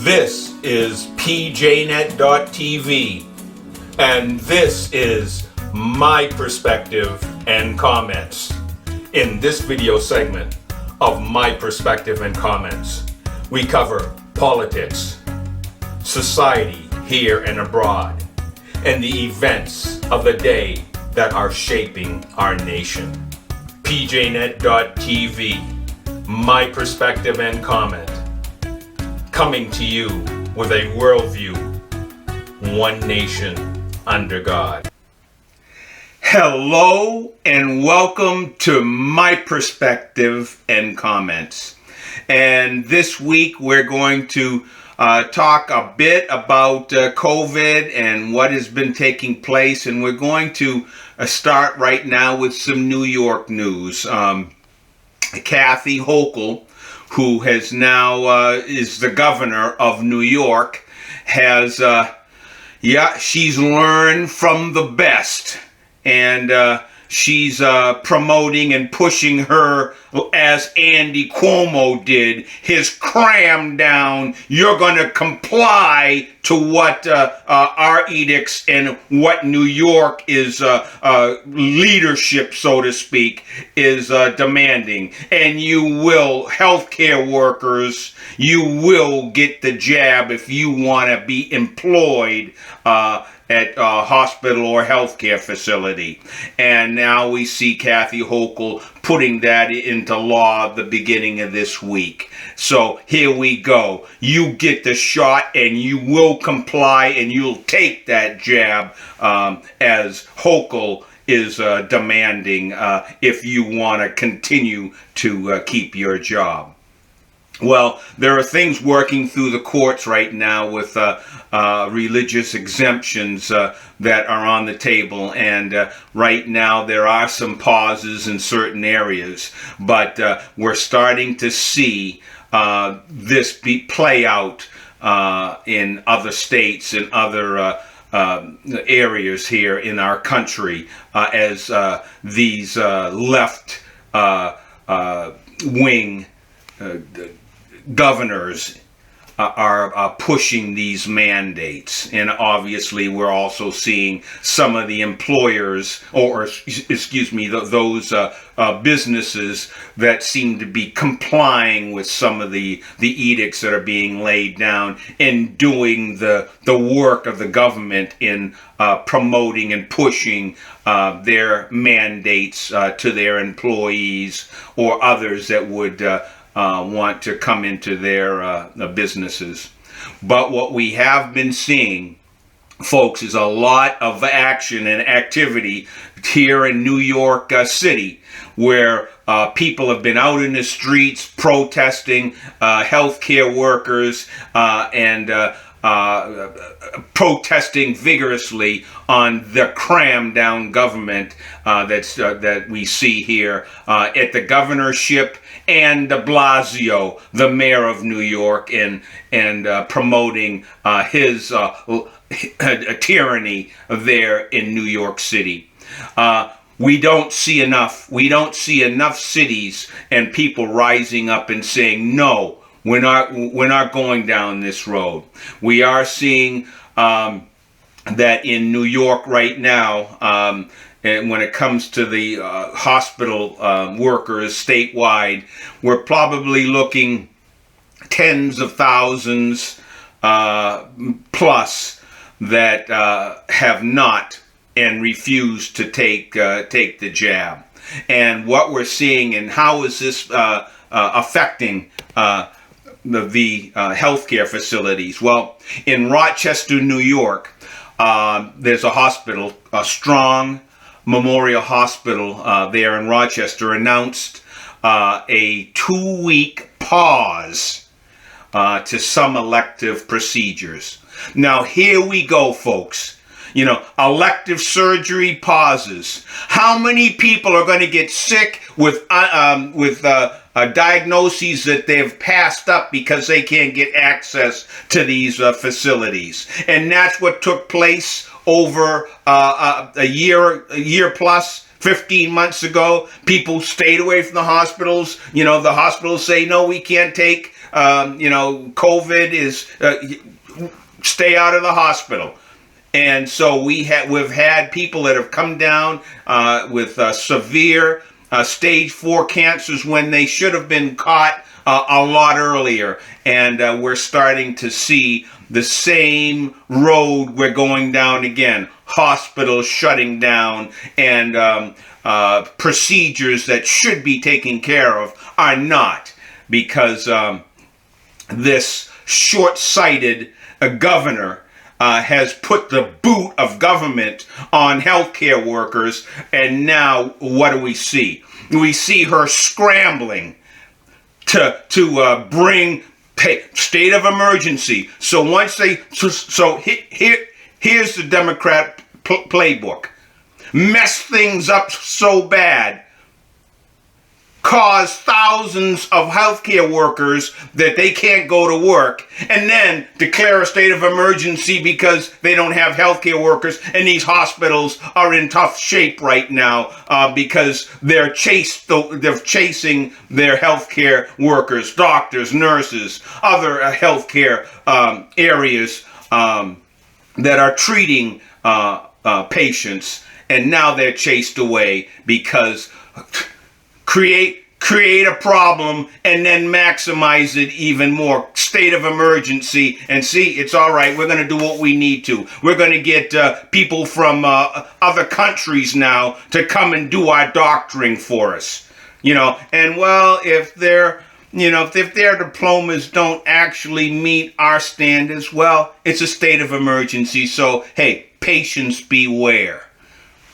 This is PJNET.TV, and this is my perspective and comments. In this video segment of My Perspective and Comments, we cover politics, society here and abroad, and the events of the day that are shaping our nation. PJNET.TV, my perspective and comment, coming to you with a worldview, one nation under God. Hello and welcome to My Perspective and Comments. And this week we're going to talk a bit about COVID and what has been taking place, and we're going to start right now with some New York news. Kathy Hochul, who has now is the governor of New York, has she's learned from the best, and she's promoting and pushing her, as Andy Cuomo did, his cram down. You're going to comply to what our edicts and what New York is leadership, so to speak, is demanding. And you will, healthcare workers, you will get the jab if you want to be employed at a hospital or healthcare facility. And now we see Kathy Hochul putting that into law at the beginning of this week. So here we go. You get the shot and you will comply and you'll take that jab as Hochul is demanding if you want to continue to keep your job. Well, there are things working through the courts right now with religious exemptions that are on the table, and right now there are some pauses in certain areas, but we're starting to see this play out in other states and other areas here in our country as these left wing governors are pushing these mandates. And obviously we're also seeing some of the employers, or excuse me, those businesses that seem to be complying with some of the edicts that are being laid down and doing the work of the government in promoting and pushing their mandates to their employees or others that would want to come into their businesses. But what we have been seeing, folks, is a lot of action and activity here in New York City, where people have been out in the streets protesting, healthcare workers, and protesting vigorously on the cram down government that we see here at the governorship and de Blasio, the mayor of New York, and promoting his tyranny there in New York City. We don't see enough. We don't see enough cities and people rising up and saying, no, we're not going down this road. We are seeing that in New York right now, and when it comes to the hospital workers statewide, we're probably looking tens of thousands plus that have not and refuse to take the jab. And what we're seeing, and how is this affecting the healthcare facilities? Well, in Rochester, New York, there's a hospital, a Strong Memorial Hospital there in Rochester, announced a 2-week pause to some elective procedures. Now, here we go, folks. You know, elective surgery pauses. How many people are going to get sick with diagnoses that they've passed up because they can't get access to these facilities? And that's what took place over a year plus, 15 months ago. People stayed away from the hospitals. You know, the hospitals say, no, we can't take COVID is stay out of the hospital. And so we've had people that have come down with severe stage 4 cancers when they should have been caught a lot earlier. And we're starting to see the same road we're going down again. Hospitals shutting down, and procedures that should be taken care of are not, because this short-sighted governor has put the boot of government on healthcare workers, and now what do we see? We see her scrambling to bring state of emergency. So once here's the Democrat playbook: mess things up so bad, cause thousands of healthcare workers that they can't go to work, and then declare a state of emergency because they don't have healthcare workers, and these hospitals are in tough shape right now because they're chasing their healthcare workers, doctors, nurses, other healthcare areas that are treating patients, and now they're chased away because create a problem and then maximize it even more. State of emergency, and see, it's all right. We're going to do what we need to. We're going to get people from other countries now to come and do our doctoring for us. And well, if their diplomas don't actually meet our standards, well, it's a state of emergency. So, hey, patience beware.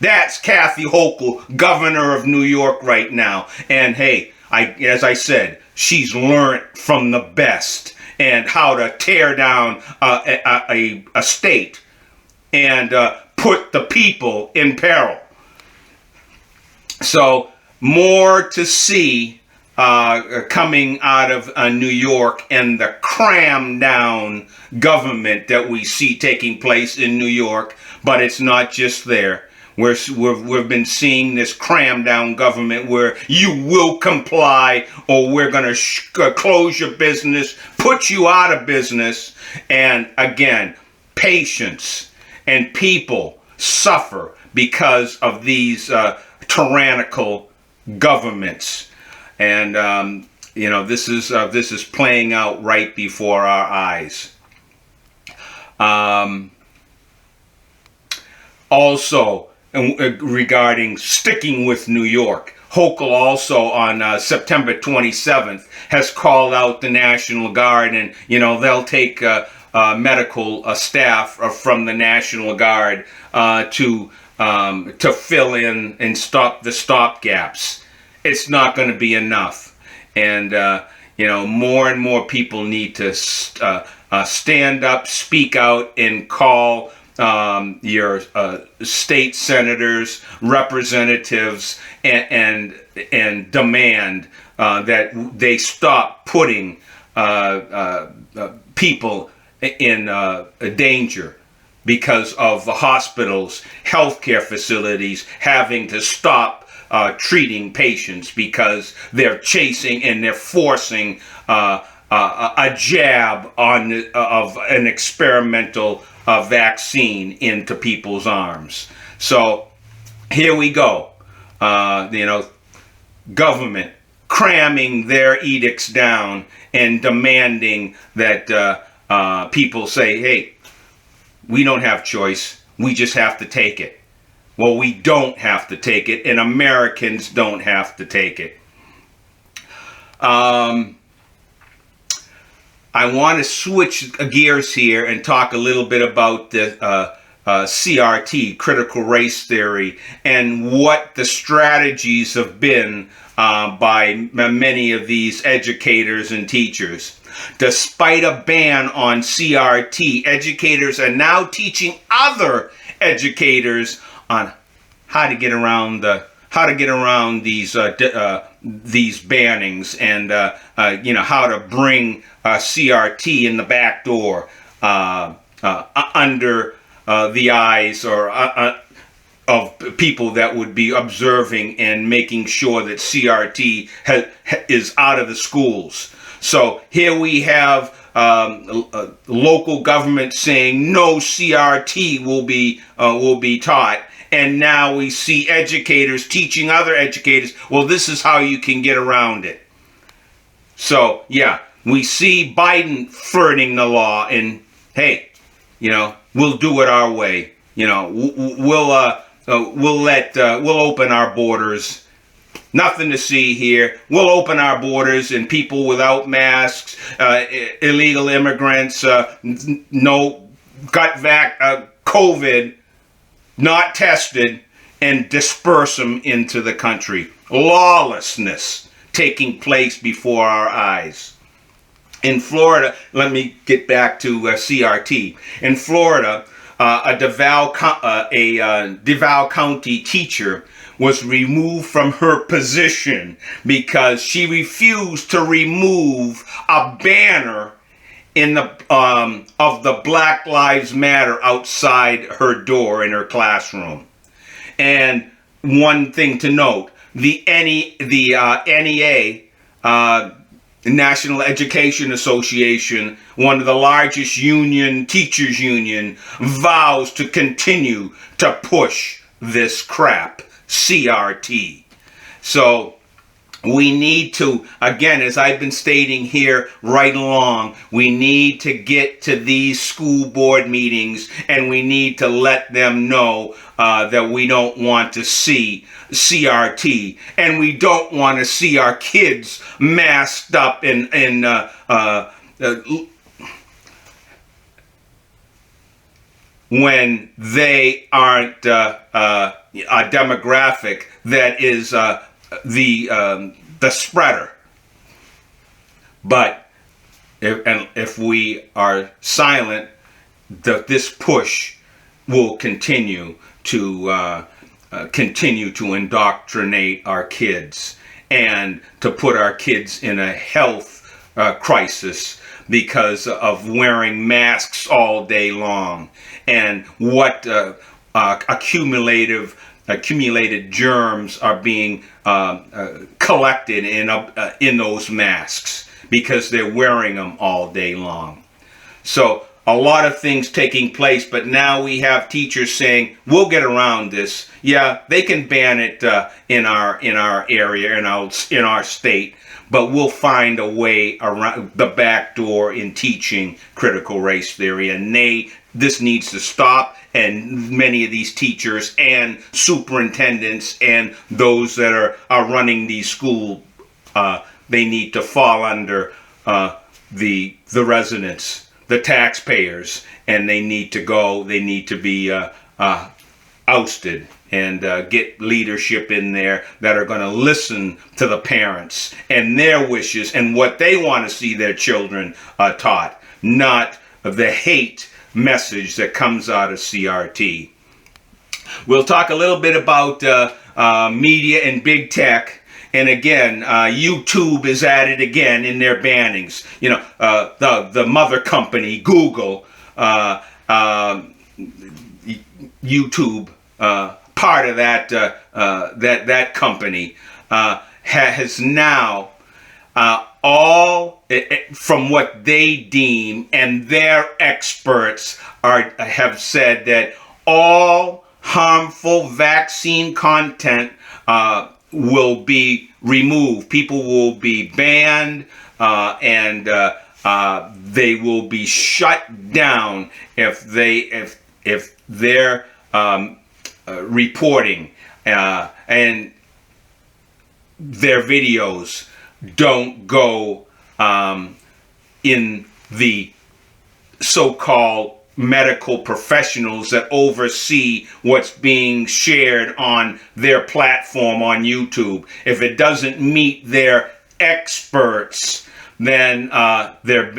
That's Kathy Hochul, governor of New York right now. And hey, as I said, she's learned from the best and how to tear down a state and put the people in peril. So more to see coming out of New York and the cram down government that we see taking place in New York. But it's not just there. We've been seeing this cram down government where you will comply or we're going to close your business, put you out of business. And again, patience, and people suffer because of these tyrannical governments. And this is playing out right before our eyes. Also, regarding sticking with New York, Hochul also on September 27th has called out the National Guard, and they'll take medical staff from the National Guard to fill in and stop the stopgaps. It's not going to be enough, and more and more people need to stand up, speak out, and call your state senators, representatives, and demand that they stop putting people in danger because of the hospitals, healthcare facilities having to stop treating patients because they're chasing and they're forcing a jab of an experimental vaccine into people's arms. So here we go. Government cramming their edicts down and demanding that people say, hey, we don't have choice. We just have to take it. Well, we don't have to take it, and Americans don't have to take it. I want to switch gears here and talk a little bit about the CRT, critical race theory, and what the strategies have been by many of these educators and teachers. Despite a ban on CRT, educators are now teaching other educators on how to get around these bannings, and how to bring CRT in the back door under the eyes or of people that would be observing and making sure that CRT is out of the schools. So here we have local government saying no CRT will be taught, and now we see educators teaching other educators, well, this is how you can get around it. So yeah, we see Biden flirting the law, and hey, we'll do it our way. We'll open our borders. Nothing to see here. We'll open our borders, and people without masks, illegal immigrants, no COVID, not tested, and disperse them into the country. Lawlessness taking place before our eyes. In Florida, let me get back to CRT. In Florida, a DeVal County teacher was removed from her position because she refused to remove a banner in the of the Black Lives Matter outside her door in her classroom. And one thing to note: the NEA, National Education Association, one of the largest teachers union, vows to continue to push this crap, CRT. So we need to, again, as I've been stating here right along, we need to get to these school board meetings, and we need to let them know that we don't want to see CRT, and we don't want to see our kids masked up in when they aren't a demographic that is the spreader. But if we are silent, this push will continue to indoctrinate our kids and to put our kids in a health crisis because of wearing masks all day long, and what accumulated germs are being collected in those masks because they're wearing them all day long. So a lot of things taking place, but now we have teachers saying, we'll get around this. Yeah, they can ban it in our area, in our state, but we'll find a way around the back door in teaching critical race theory. And this needs to stop, and many of these teachers and superintendents and those that are running these schools, they need to fall under the residents, the taxpayers, and they need to be ousted, and get leadership in there that are going to listen to the parents and their wishes and what they want to see their children taught, not the hate message that comes out of CRT. We'll talk a little bit about media and big tech. And again, YouTube is at it again in their bannings. The mother company, Google, YouTube, part of that company, has now all from what they deem, and their experts have said that all harmful vaccine content will be removed. People will be banned, and they will be shut down if they're reporting and their videos don't go in the so-called medical professionals that oversee what's being shared on their platform on YouTube. If it doesn't meet their experts, then their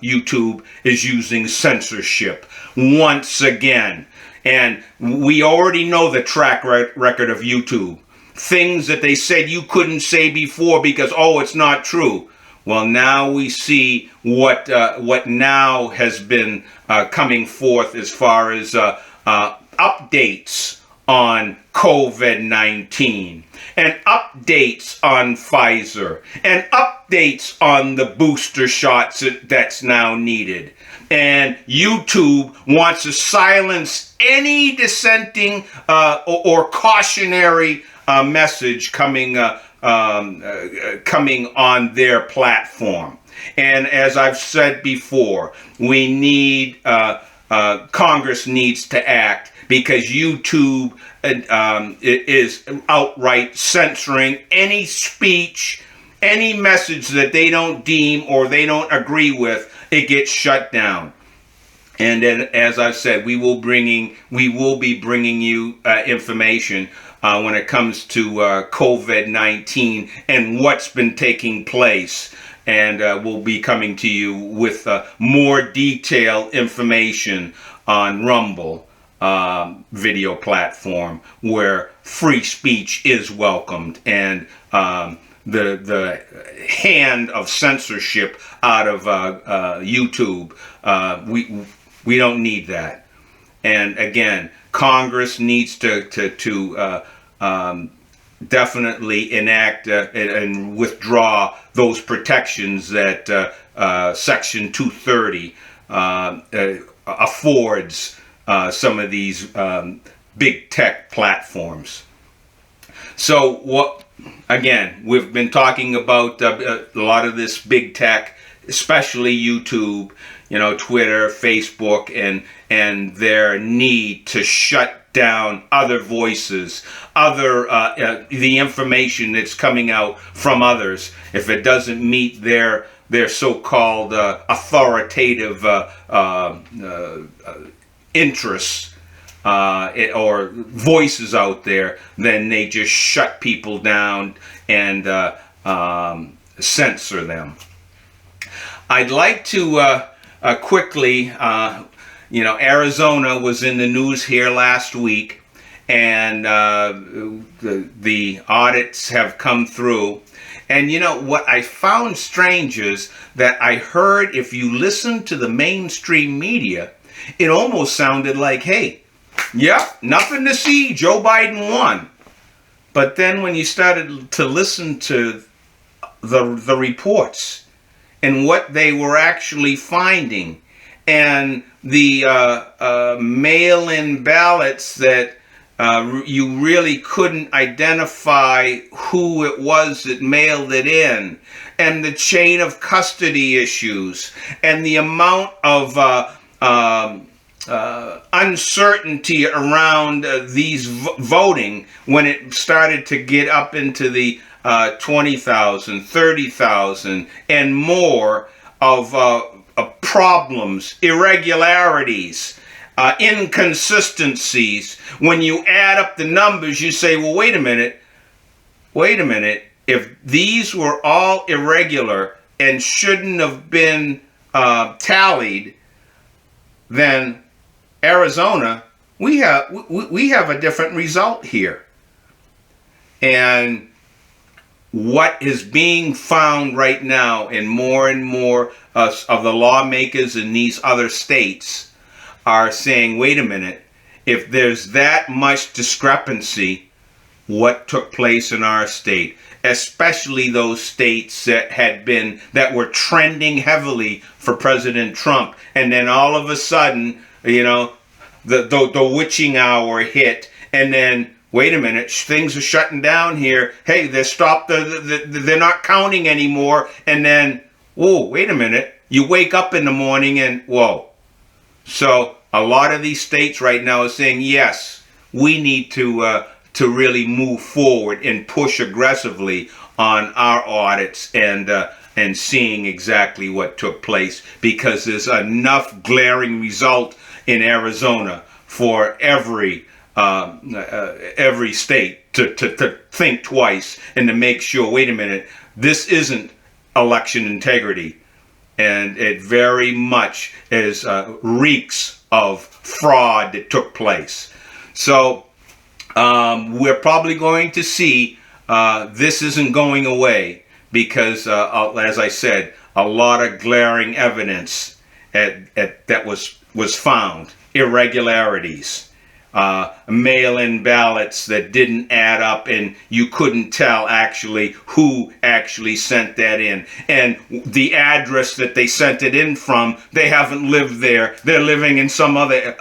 YouTube is using censorship once again. And we already know the track record of YouTube. Things that they said you couldn't say before because, it's not true. Well, now we see what now has been coming forth as far as updates on COVID-19, and updates on Pfizer, and updates on the booster shots that's now needed. And YouTube wants to silence any dissenting or cautionary message coming on their platform. And as I've said before, we need Congress needs to act, because YouTube is outright censoring any speech, any message that they don't deem or they don't agree with. It gets shut down. And then, as I've said, we will be bringing you information when it comes to COVID-19 and what's been taking place. And we'll be coming to you with more detailed information on Rumble video platform, where free speech is welcomed, and the hand of censorship out of YouTube, we don't need that. And again, Congress needs to definitely enact and withdraw those protections that Section 230 affords some of these big tech platforms. So again, we've been talking about a lot of this big tech, especially YouTube, Twitter, Facebook, and their need to shut down other voices, the information that's coming out from others, if it doesn't meet their so-called authoritative interests or voices out there, then they just shut people down and censor them. I'd like to quickly, Arizona was in the news here last week, and the audits have come through. And what I found strange is that I heard, if you listen to the mainstream media, it almost sounded like, hey, nothing to see, Joe Biden won. But then when you started to listen to the reports and what they were actually finding, and the mail-in ballots that you really couldn't identify who it was that mailed it in, and the chain of custody issues, and the amount of uncertainty around these voting, when it started to get up into the 20,000, 30,000, and more of problems, irregularities, inconsistencies. When you add up the numbers, you say, well, wait a minute. If these were all irregular and shouldn't have been tallied, then Arizona, we have a different result here. And what is being found right now in more and more of the lawmakers in these other states are saying, wait a minute, if there's that much discrepancy, what took place in our state, especially those states that were trending heavily for President Trump, and then all of a sudden, the witching hour hit, and then, wait a minute, things are shutting down here. Hey, they're not counting anymore. And then, whoa, wait a minute. You wake up in the morning and, whoa. So a lot of these states right now are saying, yes, we need to really move forward and push aggressively on our audits and seeing exactly what took place, because there's enough glaring result in Arizona for every state to think twice and to make sure, wait a minute, this isn't election integrity. And it very much reeks of fraud that took place. So we're probably going to see this isn't going away, because, as I said, a lot of glaring evidence that was found, irregularities, mail-in ballots that didn't add up, and you couldn't tell actually who actually sent that in. And the address that they sent it in from, they haven't lived there. They're living in some other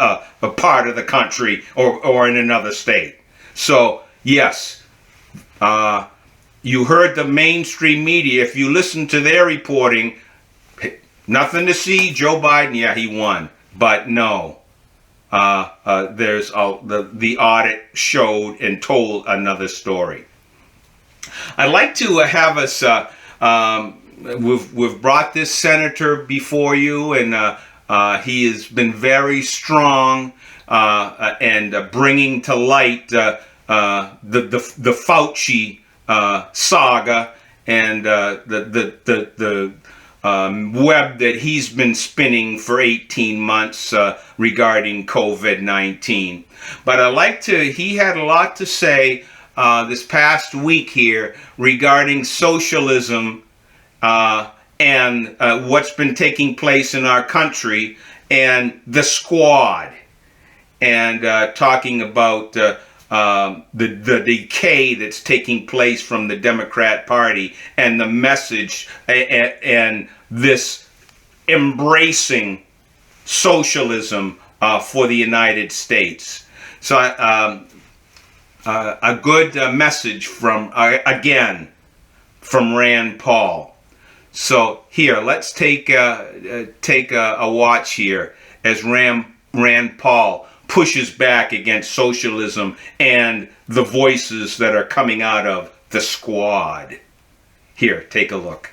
part of the country or in another state. So, yes, you heard the mainstream media. If you listen to their reporting, nothing to see. Joe Biden, yeah, he won. But no. There's the audit showed and told another story. I'd like to have us. We've brought this senator before you, and he has been very strong and bringing to light the Fauci saga and the web that he's been spinning for 18 months regarding COVID-19. But he had a lot to say this past week here regarding socialism and what's been taking place in our country and the squad, and talking about the decay that's taking place from the Democrat Party and the message and this embracing socialism for the United States. So a good message from Rand Paul. So here, let's take a watch here as Rand Paul pushes back against socialism and the voices that are coming out of the squad. Here, take a look.